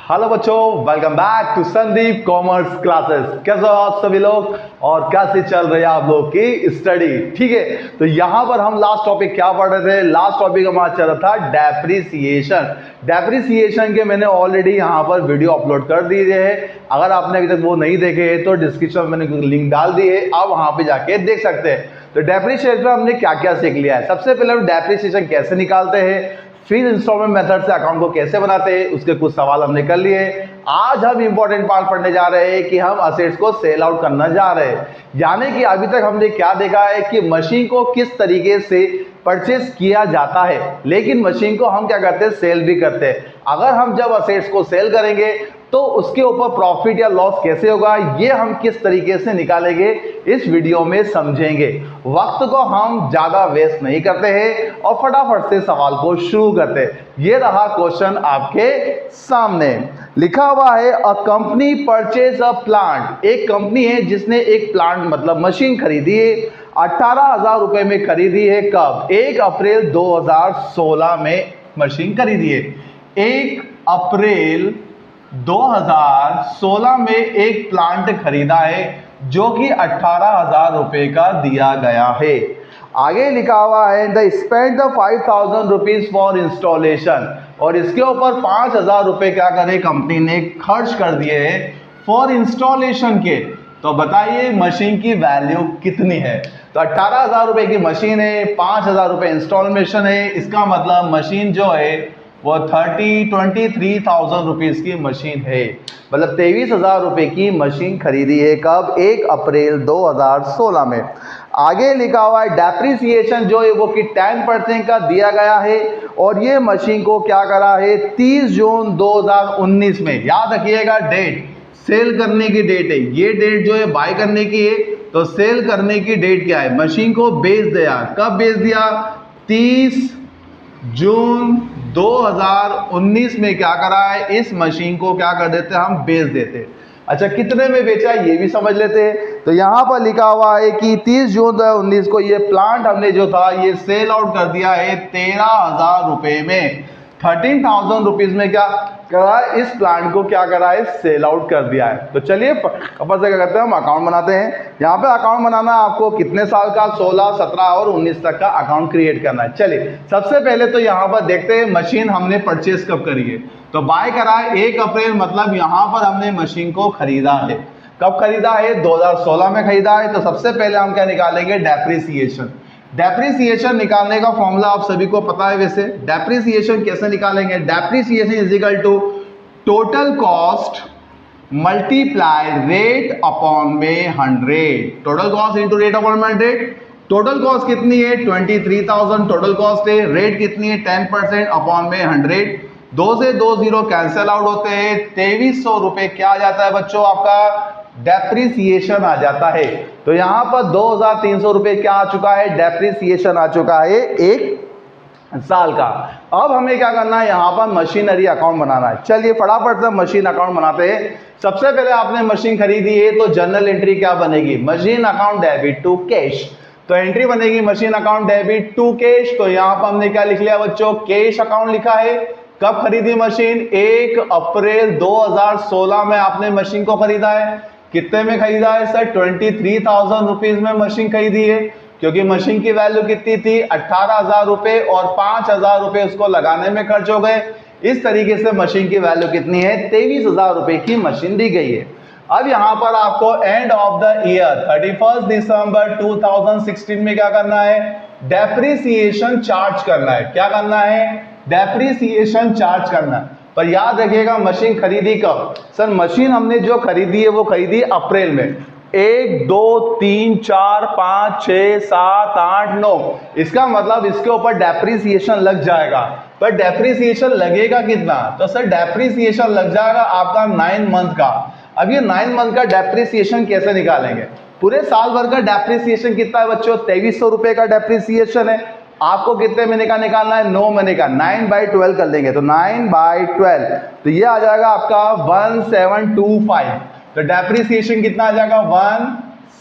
Hello बच्चों, welcome back to Sandeep commerce classes. कैसे हो आप सभी लोग और कैसे चल रही है आप लोग की स्टडी? ठीक है, तो यहाँ पर हम लास्ट टॉपिक क्या पढ़ रहे थे? लास्ट टॉपिक हमारा चल रहा था डेप्रिसिएशन। डेप्रिसिएशन के मैंने ऑलरेडी यहाँ पर वीडियो अपलोड कर दिए है। अगर आपने अभी तक वो नहीं देखे तो डिस्क्रिप्शन में मैंने लिंक डाल दी है, आप वहाँ पे जाके देख सकते हैं। तो डेप्रिसिएशन में हमने क्या क्या सीख लिया है? सबसे पहले हम डेप्रिसिएशन कैसे निकालते हैं, फिर इंस्टॉलमेंट मेथड से अकाउंट को कैसे बनाते हैं, उसके कुछ सवाल हमने कर लिए। आज हम इंपॉर्टेंट पार्ट पढ़ने जा रहे हैं कि हम असेट्स को सेल आउट करना जा रहे हैं। यानी कि अभी तक हमने क्या देखा है कि मशीन को किस तरीके से परचेस किया जाता है, लेकिन मशीन को हम क्या करते हैं, सेल भी करते हैं। अगर हम जब असेट्स को सेल करेंगे तो उसके ऊपर प्रॉफिट या लॉस कैसे होगा, ये हम किस तरीके से निकालेंगे इस वीडियो में समझेंगे। वक्त को हम ज्यादा वेस्ट नहीं करते हैं और फटाफट से सवाल को शुरू करते हैं। ये रहा क्वेश्चन आपके सामने लिखा हुआ है, a company purchase a plant. एक कंपनी है जिसने एक प्लांट मतलब मशीन खरीदी है, 18,000 रुपए में खरीदी है। कब? 1 अप्रैल 2016 में मशीन खरीदी है। 1 अप्रैल 2016 में एक प्लांट खरीदा है जो कि 18,000 रुपए का दिया गया है। आगे लिखा हुआ है, the spend the 5,000 rupees for installation, और इसके ऊपर 5,000 रुपए क्या करे कंपनी ने खर्च कर दिए हैं फॉर इंस्टॉलेशन के। तो बताइए मशीन की वैल्यू कितनी है? तो 18,000 रुपए की मशीन है, 5,000 रुपए इंस्टॉलेशन है, इसका मतलब मशीन जो है वो 23,000 रुपीज की मशीन है। मतलब 23,000 रुपए की मशीन खरीदी है। कब? 1 अप्रैल 2016 में। आगे लिखा हुआ है, डेप्रिसिएशन जो है वो कि 10% का दिया गया है, और ये मशीन को क्या करा है, 30 जून 2019 में। याद रखिएगा डेट, सेल करने की डेट है ये। डेट जो है बाय करने की है, तो सेल करने की डेट क्या है? मशीन को बेच दिया। कब बेच दिया? 30 जून 2019 में क्या करा है, इस मशीन को क्या कर देते हैं, हम बेच देते। अच्छा, कितने में बेचा ये भी समझ लेते हैं। तो यहाँ पर लिखा हुआ है कि 30 जून 2019 को ये प्लांट हमने जो था ये सेल आउट कर दिया है 13,000 रुपए में। 13,000 रुपीज में क्या करा है, इस प्लांट को क्या करा है, सेल आउट कर दिया है। तो चलिए ऊपर से क्या करते हैं, हम अकाउंट बनाते हैं। यहाँ पे अकाउंट बनाना आपको कितने साल का, 16, 17 और 19 तक का अकाउंट क्रिएट करना है। चलिए सबसे पहले तो यहाँ पर देखते हैं मशीन हमने परचेस कब करी है। तो बाय करा है 1 अप्रैल, मतलब यहाँ पर हमने मशीन को खरीदा है। कब खरीदा है? 2016 में खरीदा है। तो सबसे पहले हम क्या निकालेंगे, डेप्रिसिएशन। डेप्रिसिएशन निकालने का फॉर्मूला आप सभी को पता है। वैसे डेप्रिसिएशन कैसे निकालेंगे? Depreciation is equal to total cost multiply rate upon में 100। Total cost into rate upon 100। Total cost कितनी है? 23,000 टोटल कॉस्ट है। रेट कितनी है? 10% अपॉन में 100। 2 से 2 जीरो कैंसिल आउट होते हैं। 2300 रुपए क्या आ जाता है बच्चों, आपका डेप्रिसिएशन आ जाता है। तो यहां पर 2,300 रुपए क्या आ चुका है, डेप्रिसिएशन आ चुका है 1 साल का। अब हमें क्या करना है, यहां पर मशीनरी अकाउंट बनाना है। चलिए फटाफट से मशीन अकाउंट बनाते हैं। सबसे पहले आपने मशीन खरीदी है तो जनरल एंट्री क्या बनेगी, machine account debit to cash. तो एंट्री बनेगी machine account debit to cash. तो यहां पर हमने क्या लिख लिया बच्चों, कैश अकाउंट लिखा है। कब खरीदी मशीन? 1 अप्रैल 2016 में आपने मशीन को खरीदा है। कितने में खरीदा है सर? 23,000 रुपीज में मशीन खरीदी है, क्योंकि मशीन की वैल्यू कितनी थी, 18,000 रुपए, और 5,000 रुपए उसको लगाने में खर्च हो गए। इस तरीके से मशीन की वैल्यू कितनी है, 23,000 रुपए की मशीन दी गई है। अब यहां पर आपको एंड ऑफ द ईयर 31 दिसंबर 2016 में क्या करना है, डेप्रिसिएशन चार्ज करना है। क्या करना है? डेप्रिसिएशन चार्ज करना है। पर याद रखिएगा मशीन खरीदी कब? सर मशीन हमने जो खरीदी है वो खरीदी अप्रैल में। 1, 2, 3, 4, 5, 6, 7, 8, 9। इसका मतलब इसके ऊपर डेप्रिसिएशन लग जाएगा। पर डेप्रिसिएशन लगेगा कितना? तो सर डेप्रिसिएशन लग जाएगा आपका 9 मंथ का। अब ये 9 मंथ का डेप्रिसिएशन कैसे निकालेंगे? पूरे साल भर का डेप्रिसिएशन कितना है बच्चों? 2300 रुपए का डेप्रिसिएशन है। आपको कितने महीने का निकालना है? 9 महीने का। 9/12 कर देंगे तो 9/12, तो ये आ जाएगा आपका 1725। तो डेप्रिसिएशन कितना आ जाएगा?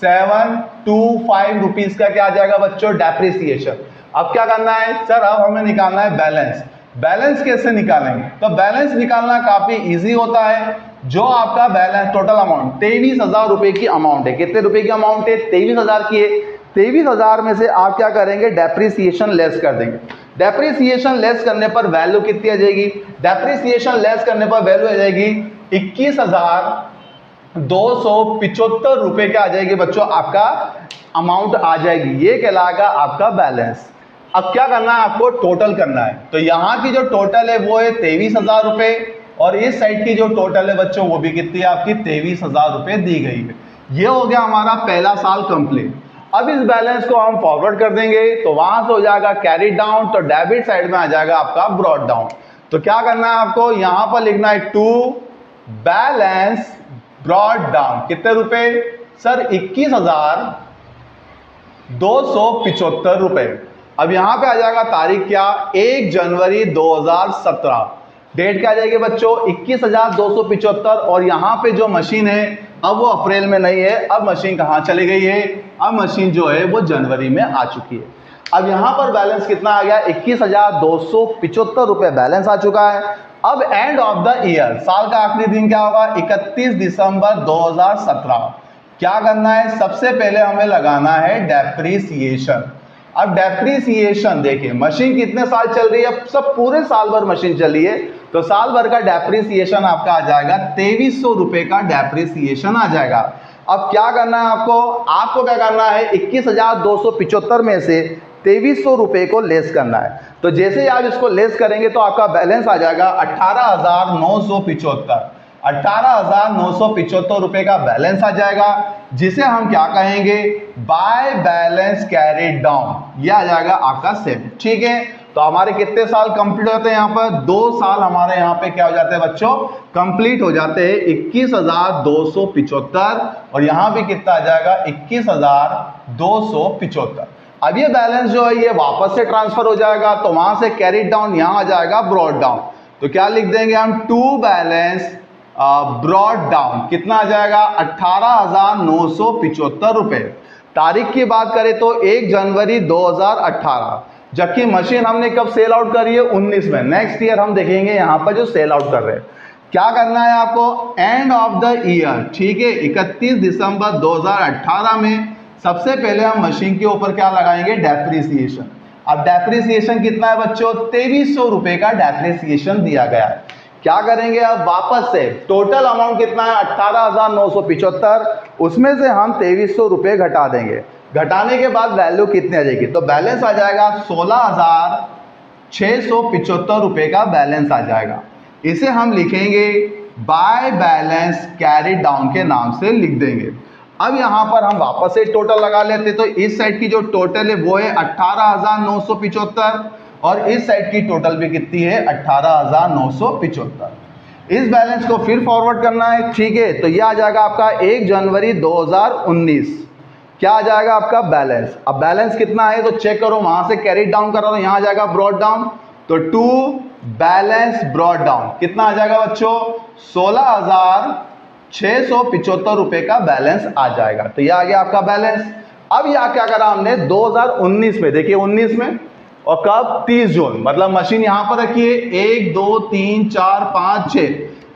1725 रुपीज का क्या आ जाएगा बच्चों, डेप्रिसिएशन। अब क्या करना है सर, अब हमें निकालना है बैलेंस। बैलेंस कैसे निकालेंगे? तो बैलेंस निकालना काफी इजी होता है। जो आपका बैलेंस टोटल अमाउंट 23,000 रुपए की अमाउंट है, कितने रुपए की अमाउंट है? 23,000 की है। 23,000 में से आप क्या करेंगे? डेप्रिसिएशन लेस कर देंगे। डेप्रिसिएशन लेस करने पर वैल्यू कितनी आ जाएगी? डेप्रिसिएशन लेस करने पर वैल्यू आ जाएगी 21,275 रुपए का आ जाएगी बच्चों, आपका अमाउंट आ जाएगी। ये कहलाएगा आपका बैलेंस। अब क्या करना है आपको? टोटल करना है। तो यहाँ की जो टोटल है वो है 23,000 रुपए, और इस साइड की जो टोटल है बच्चों वो भी कितनी है आपकी? 23,000 रुपए दी गई है। ये हो गया हमारा पहला साल कंप्लीट। अब इस बैलेंस को हम फॉरवर्ड कर देंगे, तो वहां से हो जाएगा कैरी डाउन, तो डेबिट साइड में आ जाएगा आपका ब्रॉड डाउन। तो क्या करना है आपको? यहां पर लिखना है टू बैलेंस ब्रॉड डाउन। कितने रुपए सर? 21,275 रुपए। अब यहां पे आ जाएगा तारीख क्या? 1 जनवरी 2017। डेट क्या आ जाएगी बच्चों? 21,275। और यहां पे जो मशीन है अब वो अप्रैल में नहीं है, अब मशीन कहां चली गई है? अब मशीन जो है वो जनवरी में आ चुकी है। अब यहां पर बैलेंस कितना आ गया? 21,275 रुपए बैलेंस आ चुका है। अब एंड ऑफ द ईयर, साल का आखिरी दिन क्या होगा? 31 दिसंबर 2017। क्या करना है? सबसे पहले हमें लगाना है डेप्रीसिएशन। अब डेप्रीसिएशन देखिए, मशीन कितने साल चल रही है? सब पूरे साल भर मशीन चली है, तो साल भर का डेप्रीसिएशन आपका आ जाएगा 2300 रुपए का डेप्रीसिएशन आ जाएगा। अब क्या करना है आपको? आपको क्या करना है? 21,275 में से 2300 रुपए को लेस करना है। तो जैसे ही आप इसको लेस करेंगे तो आपका बैलेंस आ जाएगा 18,975। 18,975 रुपए का बैलेंस आ जाएगा, जिसे हम क्या कहेंगे? By balance carried down. यह आ जाएगा आपका सेम। ठीक है, तो हमारे कितने साल कंप्लीट होते हैं? यहाँ पर 2 साल हमारे यहाँ पे क्या हो जाते हैं बच्चों? कंप्लीट हो जाते हैं। 21,275 और यहाँ भी कितना आ जाएगा? 21,275। अब ये बैलेंस जो है ये वापस से ट्रांसफर हो जाएगा, तो वहां से कैरिड डाउन यहाँ आ जाएगा ब्रॉड डाउन। तो क्या लिख देंगे हम? To balance brought down. कितना आ जाएगा? 18,975 रुपए। तारीख की बात करें तो 1 जनवरी 2018, जबकि मशीन हमने कब सेल आउट करी है? 19 में। नेक्स्ट ईयर हम देखेंगे यहाँ पर जो सेल आउट कर रहे हैं। क्या करना है आपको? एंड ऑफ द ईयर, ठीक है, 31 दिसंबर 2018 में सबसे पहले हम मशीन के ऊपर क्या लगाएंगे? डेप्रिसिएशन। अब डेप्रिसिएशन कितना है बच्चों? 2300 रुपए का डेप्रिसिएशन दिया गया है। क्या करेंगे अब? वापस से टोटल अमाउंट कितना है? 18,975, उसमें से हम 2300 रुपए घटा देंगे। घटाने के बाद वैल्यू कितनी आ जाएगी? तो बैलेंस आ जाएगा 16,675 रुपए का बैलेंस आ जाएगा। इसे हम लिखेंगे बाय बैलेंस कैरिड डाउन के नाम से लिख देंगे। अब यहां पर हम वापस से टोटल लगा लेते, तो इस साइड की जो टोटल है वो है 18,975 और इस साइड की टोटल भी कितनी है? 18,975। इस बैलेंस को फिर फॉरवर्ड करना है, ठीक है, तो यह आ जाएगा आपका 1 जनवरी 2019। क्या आ जाएगा आपका? बैलेंस। अब बैलेंस कितना है तो चेक करो, वहां से कैरी डाउन कर रहा हूं, यहां आ जाएगा ब्रॉड डाउन, तो टू बैलेंस ब्रॉड डाउन कितना आ जाएगा बच्चों? 16,675 रुपए का बैलेंस आ जाएगा। तो यह आ गया आपका बैलेंस। अब यह क्या करा हमने? 2019 में, देखिए 19 में, और कब? 30 जून, मतलब मशीन यहां पर रखी है 1 2 3 4 5 6,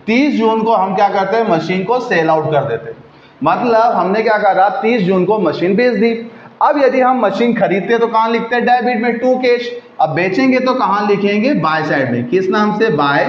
30 जून को हम क्या करते हैं? मशीन को सेल आउट कर देते हैं। मतलब हमने क्या करा? 30 जून को मशीन बेच दी। अब यदि हम मशीन खरीदते तो कहां लिखते हैं? डेबिट में, टू कैश। अब बेचेंगे तो कहां लिखेंगे? बाय साइड में। किस नाम से? बाय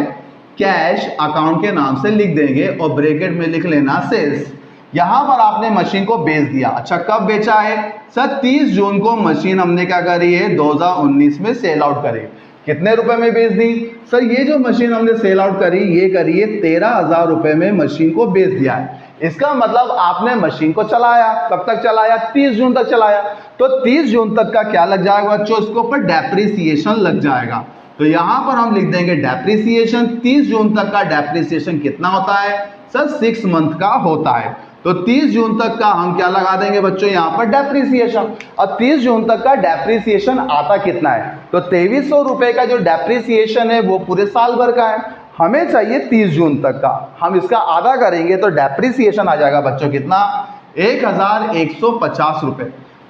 कैश अकाउंट के नाम से लिख देंगे और ब्रैकेट में लिख लेना सेल्स। यहां पर आपने मशीन को बेच दिया। अच्छा, कब बेचा है सर? 30 जून को मशीन हमने क्या करी है? 2019 में सेल आउट करी। कितने रुपए में बेच दी सर? ये जो मशीन हमने सेल आउट करी ये करी है 13,000 रुपए में मशीन को बेच दिया है। इसका मतलब आपने मशीन को चलाया, कब तक चलाया? 30 जून तक चलाया। तो 30 जून तक का क्या लग जाएगा बच्चों? इसके ऊपर डेप्रिसिएशन लग जाएगा। तो यहां पर हम लिख देंगे डेप्रिसिएशन। 30 जून तक का डेप्रिसिएशन कितना होता है सर? 6 मंथ का होता है। तो 30 जून तक का हम क्या लगा देंगे बच्चों? यहां पर डेप्रिसिएशन। अब 30 जून तक का डेप्रिसिएशन आता कितना है? तो 2300 रुपए का जो डेप्रिसिएशन है वो पूरे साल भर का है, हमें चाहिए 30 जून तक का। हम इसका आधा करेंगे तो डेप्रिसिएशन आ जाएगा बच्चों कितना? 1,150 रुपए।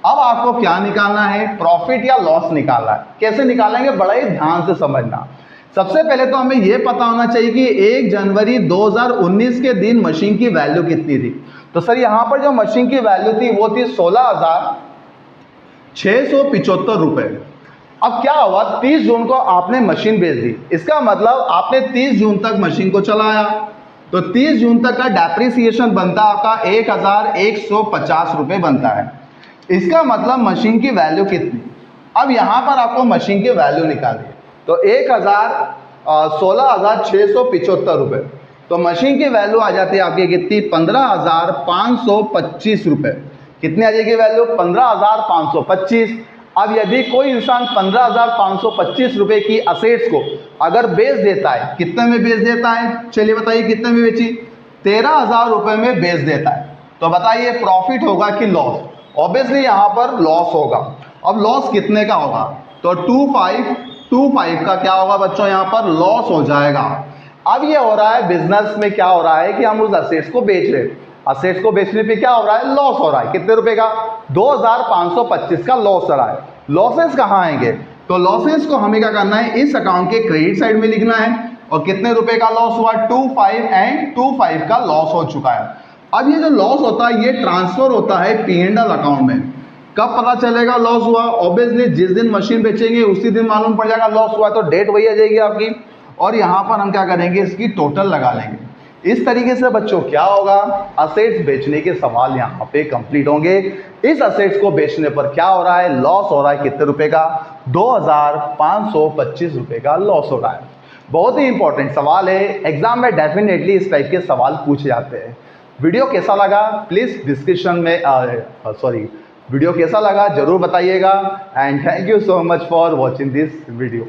अब आपको क्या निकालना है? प्रॉफिट या लॉस निकालना है। कैसे निकालेंगे? बड़ा ही ध्यान से समझना। सबसे पहले तो हमें यह पता होना चाहिए कि 1 जनवरी 2019 के दिन मशीन की वैल्यू कितनी थी। तो सर यहां पर जो मशीन की वैल्यू थी वो थी 16,675 रुपए। अब क्या हुआ, 30 जून को आपने मशीन बेच दी, इसका मतलब आपने 30 जून तक मशीन को चलाया, तो 30 जून तक का डेप्रिसिएशन बनता है आपका 1,150 रुपए बनता है। इसका मतलब मशीन की वैल्यू कितनी, अब यहां पर आपको मशीन की वैल्यू निकालनी है, तो 16,675 रुपए, तो मशीन की वैल्यू आ जाती है आपकी कितनी, 15,525 रुपए। कितनी आ जाएगी वैल्यू, 15,525। अब यदि कोई इंसान 15,525 रुपए की असेट्स को अगर बेच देता है, कितने में बेच देता है, चलिए बताइए कितने में बेची, 13,000 रुपए में बेच देता है, तो बताइए प्रॉफिट होगा कि लॉस। ऑब्वियसली यहां पर लॉस होगा। अब लॉस कितने का होगा, तो 2525 का क्या होगा बच्चों, यहां पर लॉस हो जाएगा। अब ये हो रहा है बिजनेस में, क्या हो रहा है कि हम उस असेट्स को बेच रहे हैं, असेट्स को बेचने पे क्या हो रहा है, लॉस हो रहा है। कितने रुपए का, 2,525 का लॉस हो रहा है। लॉसेस कहाँ आएंगे, तो लॉसेस को हमें क्या करना है, इस अकाउंट के क्रेडिट साइड में लिखना है। और कितने रुपए का लॉस हुआ, 25 का लॉस हो चुका है। अब ये जो लॉस होता है ये ट्रांसफर होता है P&L अकाउंट में। कब पता चलेगा लॉस हुआ, ऑब्वियसली जिस दिन मशीन बेचेंगे उसी दिन मालूम पड़ जाएगा लॉस हुआ, तो डेट वही आ जाएगी आपकी, और यहां पर हम क्या करेंगे, इसकी टोटल लगा लेंगे। इस तरीके से बच्चों क्या होगा, असेट्स बेचने के सवाल यहाँ पे कंप्लीट होंगे। इस असेट्स को बेचने पर क्या हो रहा है, लॉस हो रहा है, कितने रुपए का, 2,525 रुपए का लॉस हो रहा है। बहुत ही इंपॉर्टेंट सवाल है, एग्जाम में डेफिनेटली इस टाइप के सवाल पूछे जाते हैं। वीडियो कैसा लगा प्लीज डिस्क्रिप्शन में वीडियो कैसा लगा जरूर बताइएगा, and thank you so much for watching this video.